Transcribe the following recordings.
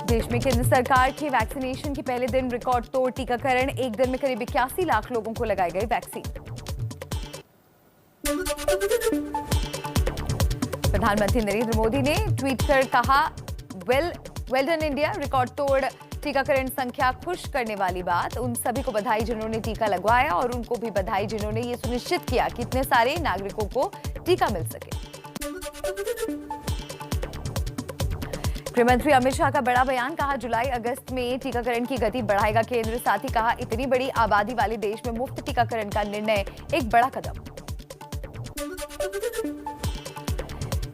देश में केंद्र सरकार की वैक्सीनेशन के पहले दिन रिकॉर्ड तोड़ टीकाकरण। एक दिन में करीब 81 लाख लोगों को लगाई गई वैक्सीन। प्रधानमंत्री नरेंद्र मोदी ने ट्वीट कर कहा, वेल डन इंडिया। रिकॉर्ड तोड़ टीकाकरण संख्या खुश करने वाली बात। उन सभी को बधाई जिन्होंने टीका लगवाया और उनको भी बधाई जिन्होंने ये सुनिश्चित किया कि इतने सारे नागरिकों को टीका मिल सके। गृहमंत्री अमित शाह का बड़ा बयान। कहा, जुलाई अगस्त में टीकाकरण की गति बढ़ाएगा केंद्र। साथ ही कहा, इतनी बड़ी आबादी वाले देश में मुफ्त टीकाकरण का निर्णय एक बड़ा कदम।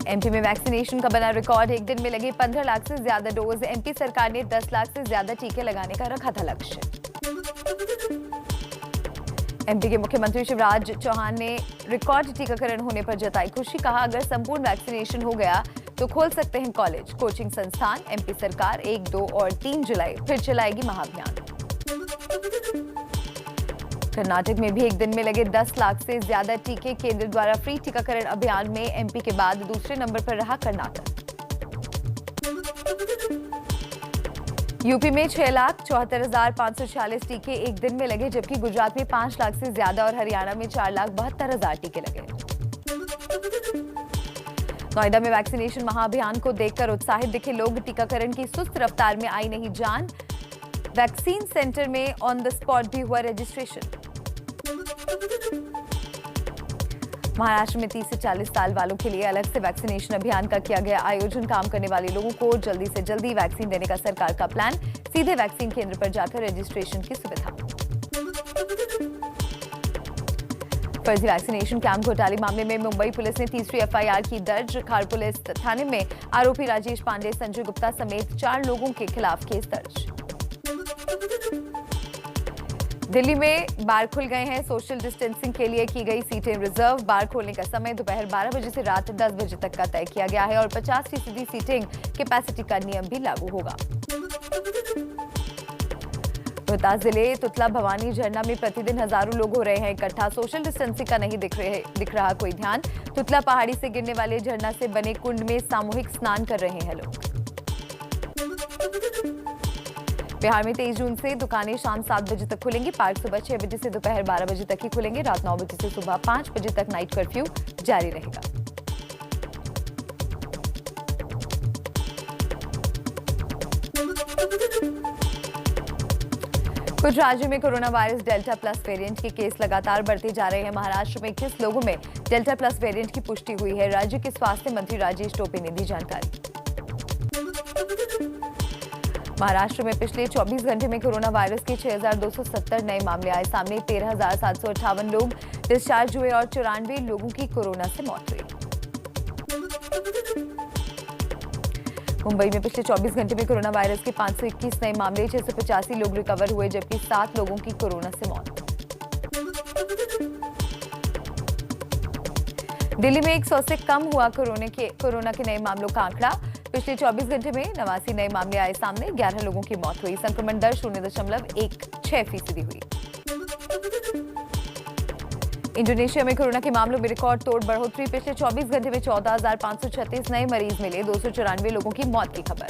एमपी में वैक्सीनेशन का बना रिकॉर्ड। एक दिन में लगे 15 लाख से ज्यादा डोज। एमपी सरकार ने 10 लाख से ज्यादा टीके लगाने का रखा था लक्ष्य। एमपी के मुख्यमंत्री शिवराज चौहान ने रिकॉर्ड टीकाकरण होने पर जताई खुशी। कहा, अगर संपूर्ण वैक्सीनेशन हो गया तो खोल सकते हैं कॉलेज, कोचिंग संस्थान। एमपी सरकार 1, 2 और 3 जुलाई फिर चलाएगी महाअभियान। कर्नाटक में भी एक दिन में लगे 10 लाख से ज्यादा टीके। केंद्र द्वारा फ्री टीकाकरण अभियान में एमपी के बाद दूसरे नंबर पर रहा कर्नाटक। यूपी में 6,74,546 टीके एक दिन में लगे, जबकि गुजरात में 5 लाख से ज्यादा और हरियाणा में 4,72,000 टीके लगे। नोएडा में वैक्सीनेशन महाअभियान को देखकर उत्साहित दिखे लोग। टीकाकरण की सुस्त रफ्तार में आई नहीं जान। वैक्सीन सेंटर में ऑन द स्पॉट भी हुआ रजिस्ट्रेशन। महाराष्ट्र में 30 से 40 साल वालों के लिए अलग से वैक्सीनेशन अभियान का किया गया आयोजन। काम करने वाले लोगों को जल्दी से जल्दी वैक्सीन देने का सरकार का प्लान। सीधे वैक्सीन केंद्र पर जाकर रजिस्ट्रेशन की सुविधा। फर्जी वैक्सीनेशन कैंप घोटाले मामले में मुंबई पुलिस ने तीसरी एफआईआर की दर्ज। खार पुलिस थाने में आरोपी राजेश पांडे, संजय गुप्ता समेत 4 लोगों के खिलाफ केस दर्ज। दिल्ली में बार खुल गए हैं। सोशल डिस्टेंसिंग के लिए की गई सीटें रिजर्व। बार खोलने का समय दोपहर 12 बजे से रात 10 बजे तक का तय किया गया है और 50% सीटिंग कैपेसिटी का नियम भी लागू होगा। रोहतास जिले तुतला भवानी झरना में प्रतिदिन हजारों लोग हो रहे हैं इकट्ठा। सोशल डिस्टेंसिंग का नहीं दिख रहा कोई ध्यान। तुतला पहाड़ी से गिरने वाले झरना से बने कुंड में सामूहिक स्नान कर रहे हैं लोग। बिहार में 23 जून से दुकानें शाम 7 बजे तक खुलेंगी। पार्क सुबह 6 बजे से दोपहर 12 बजे तक ही खुलेंगे। रात 9 बजे से सुबह 5 बजे तक नाइट कर्फ्यू जारी रहेगा। कुछ राज्यों में corona virus delta plus variant के केस लगातार बढ़ते जा रहे हैं। महाराष्ट्र में 21 लोगों में डेल्टा प्लस वेरिएंट की पुष्टि हुई है। राज्य के स्वास्थ्य मंत्री राजेश टोपे ने दी जानकारी। महाराष्ट्र में पिछले 24 घंटे में कोरोना वायरस के 6,270 नए मामले आए सामने। 13,758 लोग डिस्चार्ज हुए और 94 लोगों की कोरोना से मौत हुई। मुंबई में पिछले 24 घंटे में कोरोना वायरस के 521 नए मामले। 685 लोग रिकवर हुए, जबकि 7 लोगों की कोरोना से मौत। दिल्ली में 100 से कम हुआ कोरोना के नए मामलों का आंकड़ा। पिछले 24 घंटे में 89 नए मामले आए सामने। 11 लोगों की मौत हुई। संक्रमण दर 0.16% हुई। इंडोनेशिया में कोरोना के मामलों में रिकॉर्ड तोड़ बढ़ोतरी। पिछले 24 घंटे में 14,536 नए मरीज मिले। 294 लोगों की मौत की खबर।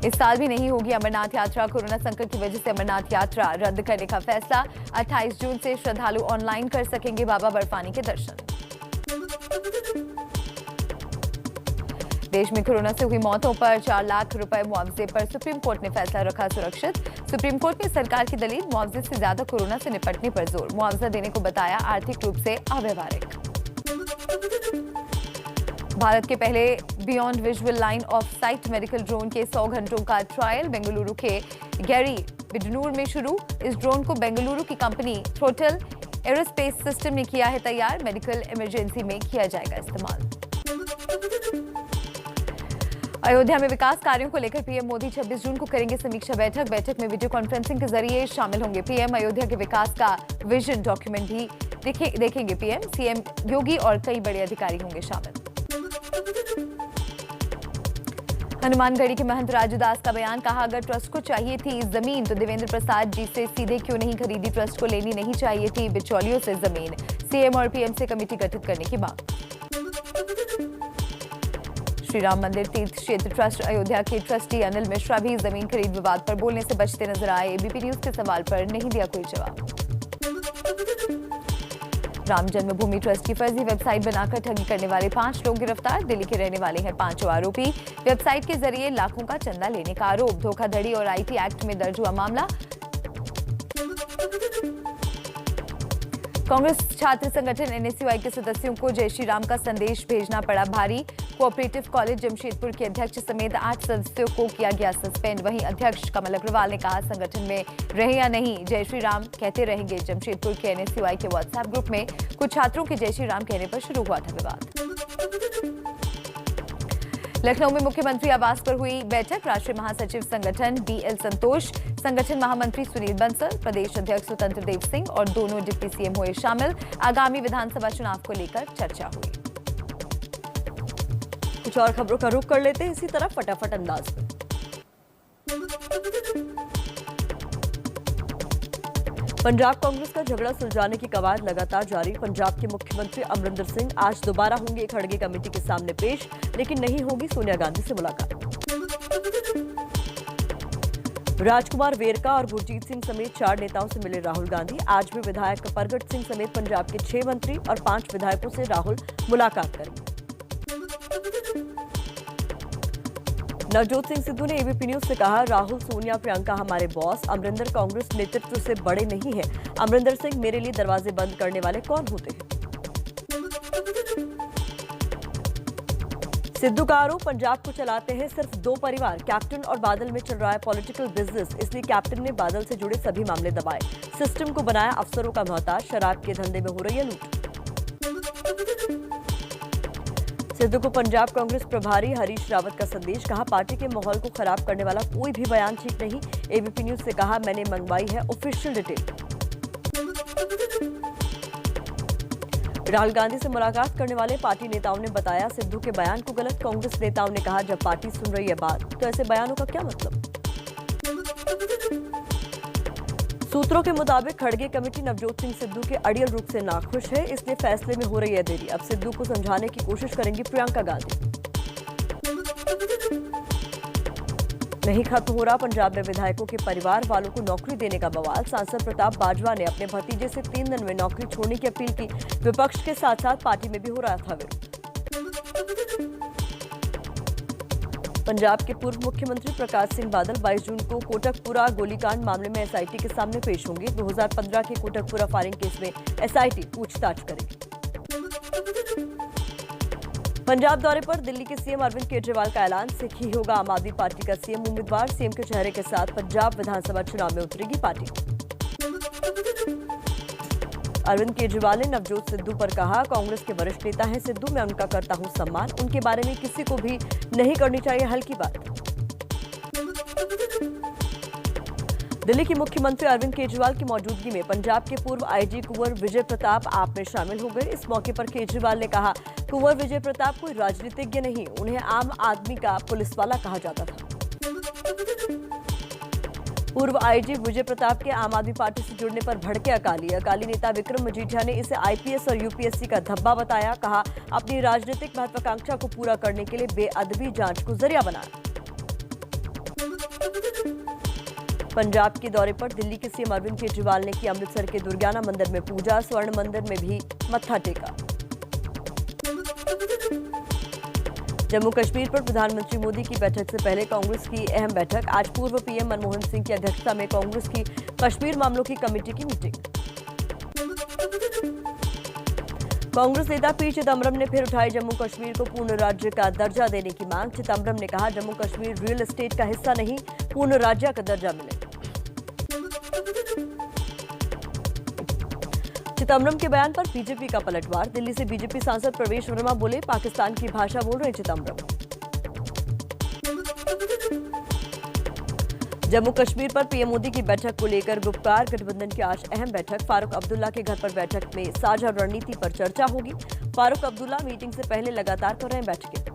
इस साल भी नहीं होगी अमरनाथ यात्रा। कोरोना संकट की वजह से अमरनाथ यात्रा रद्द करने का फैसला। 28 जून से श्रद्धालु ऑनलाइन कर सकेंगे बाबा बर्फानी के दर्शन। देश में कोरोना से हुई मौतों पर 4 लाख रुपए मुआवजे पर सुप्रीम कोर्ट ने फैसला रखा सुरक्षित। सुप्रीम कोर्ट ने सरकार की दलील मुआवजे से ज्यादा कोरोना से निपटने पर जोर। मुआवजा देने को बताया आर्थिक रूप से अव्यवहारिक। भारत के पहले beyond visual line of site medical drone के 100 घंटों का ट्रायल बेंगलुरु के गैरी बिडनूर में शुरू। इस ड्रोन को बेंगलुरु की कंपनी थ्रोटल एरोस्पेस सिस्टम ने किया है तैयार। मेडिकल इमरजेंसी में किया जाएगा इस्तेमाल। अयोध्या में विकास कार्यों को लेकर पीएम मोदी 26 जून को करेंगे समीक्षा बैठक। बैठक में वीडियो कॉन्फ्रेंसिंग के जरिए शामिल होंगे पीएम। अयोध्या के विकास का विजन डॉक्यूमेंट भी देखेंगे पीएम। सीएम योगी और कई बड़े अधिकारी होंगे शामिल। हनुमानगढ़ी के महंत राजू दास का बयान। कहा, अगर ट्रस्ट को चाहिए थी जमीन तो देवेंद्र प्रसाद जी से सीधे क्यों नहीं खरीदी। ट्रस्ट को लेनी नहीं चाहिए थी बिचौलियों से जमीन। सीएम और पीएम से कमेटी गठित करने की मांग। श्री राम मंदिर तीर्थ क्षेत्र ट्रस्ट अयोध्या के ट्रस्टी अनिल मिश्रा भी जमीन खरीद विवाद पर बोलने से बचते नजर आए। एबीपी न्यूज के सवाल पर नहीं दिया कोई जवाब। राम जन्मभूमि ट्रस्ट की फर्जी वेबसाइट बनाकर ठगी करने वाले 5 लोग गिरफ्तार। दिल्ली के रहने वाले हैं 5 आरोपी। वेबसाइट के जरिए लाखों का चंदा लेने का आरोप। धोखाधड़ी और आईटी एक्ट में दर्ज हुआ मामला। कांग्रेस छात्र संगठन एनएसयूआई के सदस्यों को जय श्री राम का संदेश भेजना पड़ा भारी। कोऑपरेटिव कॉलेज जमशेदपुर के अध्यक्ष समेत 8 सदस्यों को किया गया सस्पेंड। वहीं अध्यक्ष कमल अग्रवाल ने कहा, संगठन में रहे या नहीं जय श्री राम कहते रहेंगे। जमशेदपुर के एनएसयूआई के व्हाट्सएप ग्रुप में कुछ छात्रों के जय श्री राम कहने पर शुरू हुआ था विवाद। लखनऊ में मुख्यमंत्री आवास पर हुई बैठक। राष्ट्रीय महासचिव संगठन बीएल संतोष, संगठन महामंत्री सुनील बंसल, प्रदेश अध्यक्ष स्वतंत्र देव सिंह और दोनों डिप्टी सीएम हुए शामिल। आगामी विधानसभा चुनाव को लेकर चर्चा हुई। कुछ और खबरों का रुख कर लेते हैं इसी तरह फटाफट अंदाज में। पंजाब कांग्रेस का झगड़ा सुलझाने की कवायद लगातार जारी। पंजाब के मुख्यमंत्री अमरिंदर सिंह आज दोबारा होंगे खड़गे कमेटी के सामने पेश, लेकिन नहीं होगी सोनिया गांधी से मुलाकात। राजकुमार वेरका और गुरजीत सिंह समेत 4 नेताओं से मिले राहुल गांधी। आज भी विधायक परगट सिंह समेत पंजाब के 6 मंत्री और 5 विधायकों से राहुल मुलाकात करेंगे। नवजोत सिंह सिद्धू ने एबीपी न्यूज से कहा, राहुल सोनिया प्रियंका हमारे बॉस, अमरिंदर कांग्रेस नेतृत्व से बड़े नहीं है। अमरिंदर सिंह मेरे लिए दरवाजे बंद करने वाले कौन होते हैं। सिद्धू का आरोप, पंजाब को चलाते हैं सिर्फ 2 परिवार। कैप्टन और बादल में चल रहा है पॉलिटिकल बिजनेस, इसलिए कैप्टन ने बादल से जुड़े सभी मामले दबाए। सिस्टम को बनाया अफसरों का मोहताज, शराब के धंधे में हो रही है लूट। सिद्धू को पंजाब कांग्रेस प्रभारी हरीश रावत का संदेश, कहा पार्टी के माहौल को खराब करने वाला कोई भी बयान ठीक नहीं। एबीपी न्यूज से कहा, मैंने मंगवाई है ऑफिशियल डिटेल। राहुल गांधी से मुलाकात करने वाले पार्टी नेताओं ने बताया सिद्धू के बयान को गलत। कांग्रेस नेताओं ने कहा, जब पार्टी सुन रही है बात तो ऐसे बयानों का क्या मतलब। सूत्रों के मुताबिक खड़गे कमेटी नवजोत सिंह सिद्धू के अड़ियल रुख से नाखुश है, इसलिए फैसले में हो रही है देरी। अब सिद्धू को समझाने की कोशिश करेंगी प्रियंका गांधी। नहीं खत्म हो रहा पंजाब में विधायकों के परिवार वालों को नौकरी देने का बवाल। सांसद प्रताप बाजवा ने अपने भतीजे से 3 दिन में नौकरी छोड़ने की अपील की। विपक्ष के साथ साथ पार्टी में भी हो रहा था विरोध। पंजाब के पूर्व मुख्यमंत्री प्रकाश सिंह बादल 22 जून को कोटकपुरा गोलीकांड मामले में एसआईटी के सामने पेश होंगे। 2015 के कोटकपुरा फायरिंग केस में एसआईटी पूछताछ करेगी। पंजाब दौरे पर दिल्ली के सीएम अरविंद केजरीवाल का ऐलान, सिख ही होगा आम आदमी पार्टी का सीएम उम्मीदवार। सीएम के चेहरे के साथ पंजाब विधानसभा चुनाव में उतरेगी पार्टी। अरविंद केजरीवाल ने नवजोत सिद्धू पर कहा, कांग्रेस के वरिष्ठ नेता हैं सिद्धू, मैं उनका करता हूं सम्मान, उनके बारे में किसी को भी नहीं करनी चाहिए हल्की बात। दिल्ली के मुख्यमंत्री अरविंद केजरीवाल की मौजूदगी में पंजाब के पूर्व आईजी कुंवर विजय प्रताप आप में शामिल हो गए। इस मौके पर केजरीवाल ने कहा, कुंवर विजय प्रताप कोई राजनीतिज्ञ नहीं, उन्हें आम आदमी का पुलिस वाला कहा जाता था। पूर्व आईजी विजय प्रताप के आम आदमी पार्टी से जुड़ने पर भड़के अकाली नेता विक्रम मजीठिया ने इसे आईपीएस और यूपीएससी का धब्बा बताया। कहा, अपनी राजनीतिक महत्वाकांक्षा को पूरा करने के लिए बेअदबी जांच को जरिया बनाया। पंजाब के दौरे पर दिल्ली के सीएम अरविंद केजरीवाल ने की अमृतसर के दुर्गाना मंदिर में पूजा, स्वर्ण मंदिर में भी मत्था टेका। जम्मू कश्मीर पर प्रधानमंत्री मोदी की बैठक से पहले कांग्रेस की अहम बैठक। आज पूर्व पीएम मनमोहन सिंह की अध्यक्षता में कांग्रेस की कश्मीर मामलों की कमेटी की मीटिंग। कांग्रेस नेता पी चिदम्बरम ने फिर उठाई जम्मू कश्मीर को पूर्ण राज्य का दर्जा देने की मांग। चिदम्बरम ने कहा, जम्मू कश्मीर रियल एस्टेट का हिस्सा नहीं, पूर्ण राज्य का दर्जा मिले। चिदम्बरम के बयान पर बीजेपी का पलटवार। दिल्ली से बीजेपी सांसद प्रवेश वर्मा बोले, पाकिस्तान की भाषा बोल रहे चिदम्बरम। जम्मू कश्मीर पर पीएम मोदी की बैठक को लेकर गुप्कार गठबंधन की आज अहम बैठक। फारूक अब्दुल्ला के घर पर बैठक में साझा रणनीति पर चर्चा होगी। फारूक अब्दुल्ला मीटिंग से पहले लगातार कर रहे हैं बैठकें।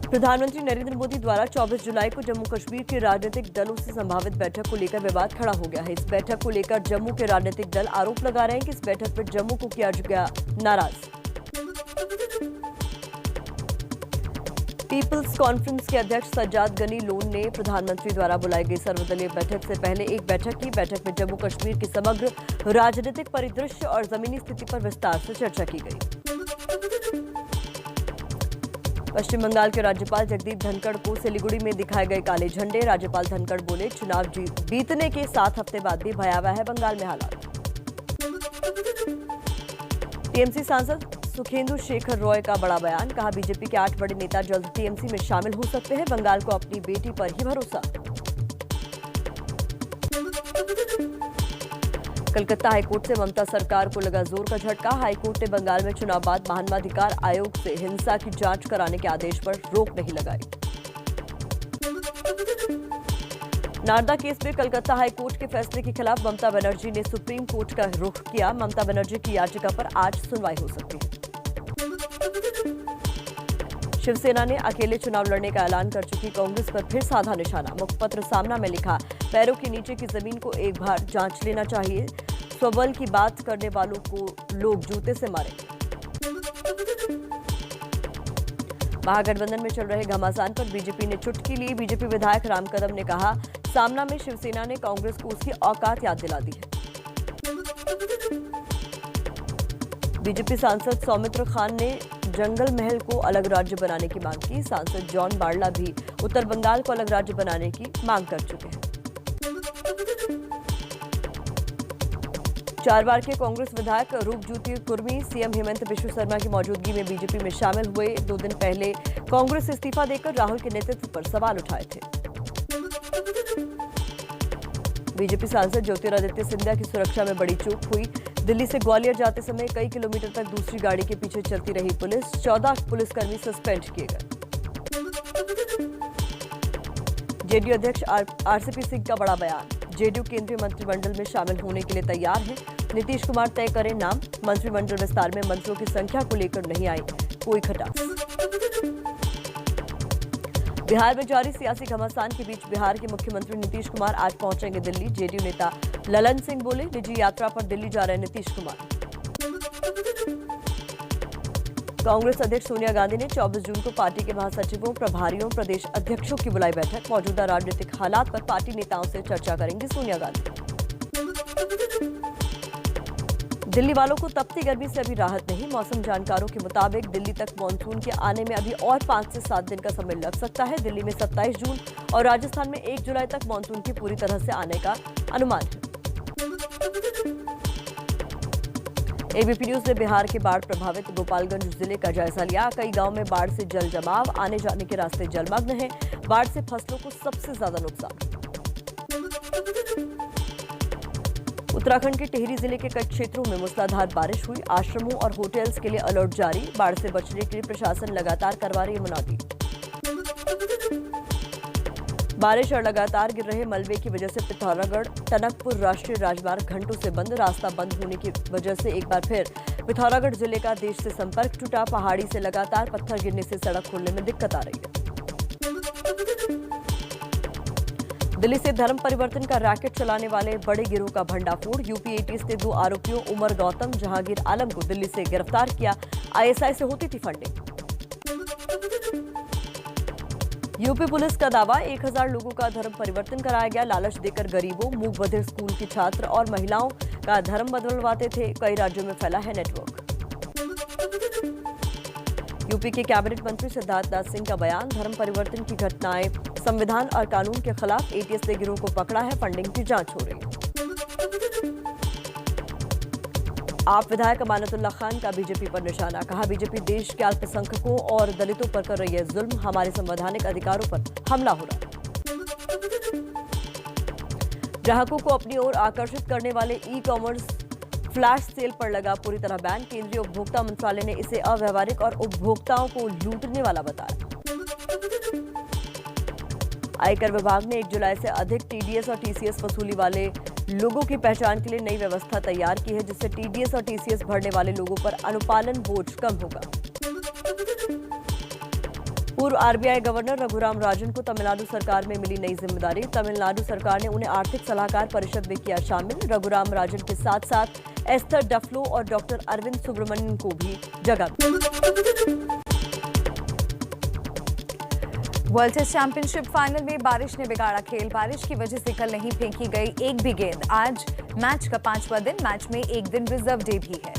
प्रधानमंत्री नरेंद्र मोदी द्वारा 24 जुलाई को जम्मू कश्मीर के राजनीतिक दलों से संभावित बैठक को लेकर विवाद खड़ा हो गया है। इस बैठक को लेकर जम्मू के राजनीतिक दल आरोप लगा रहे हैं कि इस बैठक पर जम्मू को किया गया नाराज। पीपल्स कॉन्फ्रेंस के अध्यक्ष सज्जाद गनी लोन ने प्रधानमंत्री द्वारा बुलाई गई सर्वदलीय बैठक से पहले एक बैठक की। बैठक में जम्मू कश्मीर के समग्र राजनीतिक परिदृश्य और जमीनी स्थिति पर विस्तार से चर्चा की गई। पश्चिम बंगाल के राज्यपाल जगदीप धनखड़ को सिलीगुड़ी में दिखाए गए काले झंडे। राज्यपाल धनखड़ बोले, चुनाव बीतने के 7 हफ्ते बाद भी भयावह है बंगाल में हालात। टीएमसी सांसद सुखेंदु शेखर रॉय का बड़ा बयान, कहा बीजेपी के 8 बड़े नेता जल्द टीएमसी में शामिल हो सकते हैं। बंगाल को अपनी बेटी पर ही भरोसा। कलकत्ता हाईकोर्ट से ममता सरकार को लगा जोर का झटका। हाईकोर्ट ने बंगाल में चुनाव बाद मानवाधिकार आयोग से हिंसा की जांच कराने के आदेश पर रोक नहीं लगाई। नारदा केस में कलकत्ता हाईकोर्ट के फैसले के खिलाफ ममता बनर्जी ने सुप्रीम कोर्ट का रुख किया। ममता बनर्जी की याचिका पर आज सुनवाई हो सकती है। शिवसेना ने अकेले चुनाव लड़ने का ऐलान कर चुकी कांग्रेस पर फिर साधा निशाना। मुखपत्र सामना में लिखा, पैरों के नीचे की जमीन को एक बार जांच लेना चाहिए। स्वबल की बात करने वालों को लोग जूते से मारे। महागठबंधन में चल रहे घमासान पर बीजेपी ने चुटकी ली। बीजेपी विधायक राम कदम ने कहा, सामना में शिवसेना ने कांग्रेस को उसकी औकात याद दिला दी है। बीजेपी सांसद सौमित्र खान ने जंगल महल को अलग राज्य बनाने की मांग की। सांसद जॉन बार्ला भी उत्तर बंगाल को अलग राज्य बनाने की मांग कर चुके हैं। 4 बार के कांग्रेस विधायक रूपज्योति कुर्मी सीएम हेमंत बिश्व शर्मा की मौजूदगी में बीजेपी में शामिल हुए। 2 दिन पहले कांग्रेस से इस्तीफा देकर राहुल के नेतृत्व पर सवाल उठाए थे। बीजेपी सांसद ज्योतिरादित्य सिंधिया की सुरक्षा में बड़ी चूक हुई। दिल्ली से ग्वालियर जाते समय कई किलोमीटर तक दूसरी गाड़ी के पीछे चलती रही पुलिस। 14 पुलिसकर्मी सस्पेंड किए गए। जेडीयू अध्यक्ष आरसीपी सिंह का बड़ा बयान, जेडीयू केंद्रीय मंत्रिमंडल में शामिल होने के लिए तैयार है। नीतीश कुमार तय करें नाम। मंत्रिमंडल विस्तार में मंत्रियों की संख्या को लेकर नहीं आई कोई खटास। बिहार में जारी सियासी घमासान के बीच बिहार के मुख्यमंत्री नीतीश कुमार आज पहुंचेंगे दिल्ली। जेडीयू नेता ललन सिंह बोले, निजी यात्रा पर दिल्ली जा रहे नीतीश कुमार। कांग्रेस अध्यक्ष सोनिया गांधी ने 24 जून को पार्टी के महासचिवों, प्रभारियों, प्रदेश अध्यक्षों की बुलाई बैठक। मौजूदा राजनीतिक हालात पर पार्टी नेताओं से चर्चा करेंगी सोनिया गांधी। दिल्ली वालों को तपती गर्मी से अभी राहत नहीं। मौसम जानकारों के मुताबिक दिल्ली तक मानसून के आने में अभी और 5 से 7 दिन का समय लग सकता है। दिल्ली में 27 जून और राजस्थान में 1 जुलाई तक मानसून की पूरी तरह से आने का अनुमान है। एबीपी न्यूज ने बिहार के बाढ़ प्रभावित गोपालगंज जिले का जायजा लिया। कई गांव में बाढ़ से जल जमाव, आने जाने के रास्ते जलमग्न हैं। बाढ़ से फसलों को सबसे ज्यादा नुकसान। उत्तराखंड के टिहरी जिले के कई क्षेत्रों में मूसलाधार बारिश हुई। आश्रमों और होटल्स के लिए अलर्ट जारी। बाढ़ से बचने के लिए प्रशासन लगातार करवा रही है मुनादी। बारिश और लगातार गिर रहे मलबे की वजह से पिथौरागढ़ टनकपुर राष्ट्रीय राजमार्ग घंटों से बंद। रास्ता बंद होने की वजह से एक बार फिर पिथौरागढ़ जिले का देश से संपर्क टूटा। पहाड़ी से लगातार पत्थर गिरने से सड़क खोलने में दिक्कत आ रही है। दिल्ली से धर्म परिवर्तन का रैकेट चलाने वाले बड़े गिरोह का भंडाफोड़। यूपी एटीएस ने 2 आरोपियों उमर गौतम, जहांगीर आलम को दिल्ली से गिरफ्तार किया। आईएसआई से होती थी फंडिंग। यूपी पुलिस का दावा, 1000 लोगों का धर्म परिवर्तन कराया गया। लालच देकर गरीबों, मूक बधिर स्कूल के छात्र और महिलाओं का धर्म बदलवाते थे। कई राज्यों में फैला है नेटवर्क। यूपी के कैबिनेट मंत्री सिद्धार्थ दास सिंह का बयान, धर्म परिवर्तन की घटनाएं संविधान और कानून के खिलाफ। एटीएस ने गिरोह को पकड़ा है, फंडिंग की जांच हो रही है। आप विधायक अमानतुल्लाह खान का बीजेपी पर निशाना, कहा बीजेपी देश के अल्पसंख्यकों और दलितों पर कर रही है जुल्म। हमारे संवैधानिक अधिकारों पर हमला हो रहा है। ग्राहकों को अपनी ओर आकर्षित करने वाले ई कॉमर्स फ्लैश सेल पर लगा पूरी तरह बैन। केंद्रीय उपभोक्ता मंत्रालय ने इसे अव्यावहारिक और उपभोक्ताओं को लूटने वाला बताया। आयकर विभाग ने 1 जुलाई से अधिक टीडीएस और टीसीएस वसूली वाले लोगों की पहचान के लिए नई व्यवस्था तैयार की है, जिससे टीडीएस और टीसीएस भरने वाले लोगों पर अनुपालन बोझ कम होगा। पूर्व आरबीआई गवर्नर रघुराम राजन को तमिलनाडु सरकार में मिली नई जिम्मेदारी। तमिलनाडु सरकार ने उन्हें आर्थिक सलाहकार परिषद में किया शामिल। रघुराम राजन के साथ साथ एस्थर डफलो और डॉक्टर अरविंद सुब्रमण्यन को भी जगह। वर्ल्ड टेस्ट चैंपियनशिप फाइनल में बारिश ने बिगाड़ा खेल। बारिश की वजह से कल नहीं फेंकी गई एक भी गेंद। आज मैच का 5वां दिन। मैच में एक दिन रिजर्व डे भी है।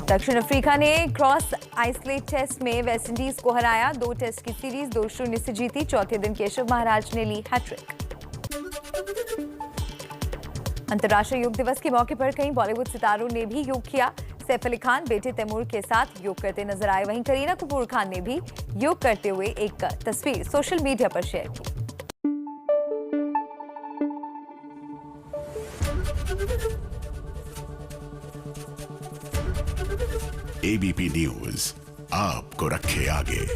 दक्षिण अफ्रीका ने क्रॉस आइसोलेट टेस्ट में वेस्टइंडीज को हराया। 2 टेस्ट की सीरीज 2-0 से जीती। चौथे दिन केशव महाराज ने ली हैट्रिक। अंतर्राष्ट्रीय योग दिवस के मौके पर कई बॉलीवुड सितारों ने भी योग किया। सैफ अली खान बेटे तैमूर के साथ योग करते नजर आए। वहीं करीना कपूर खान ने भी योग करते हुए एक तस्वीर सोशल मीडिया पर शेयर की। एबीपी न्यूज आपको रखे आगे।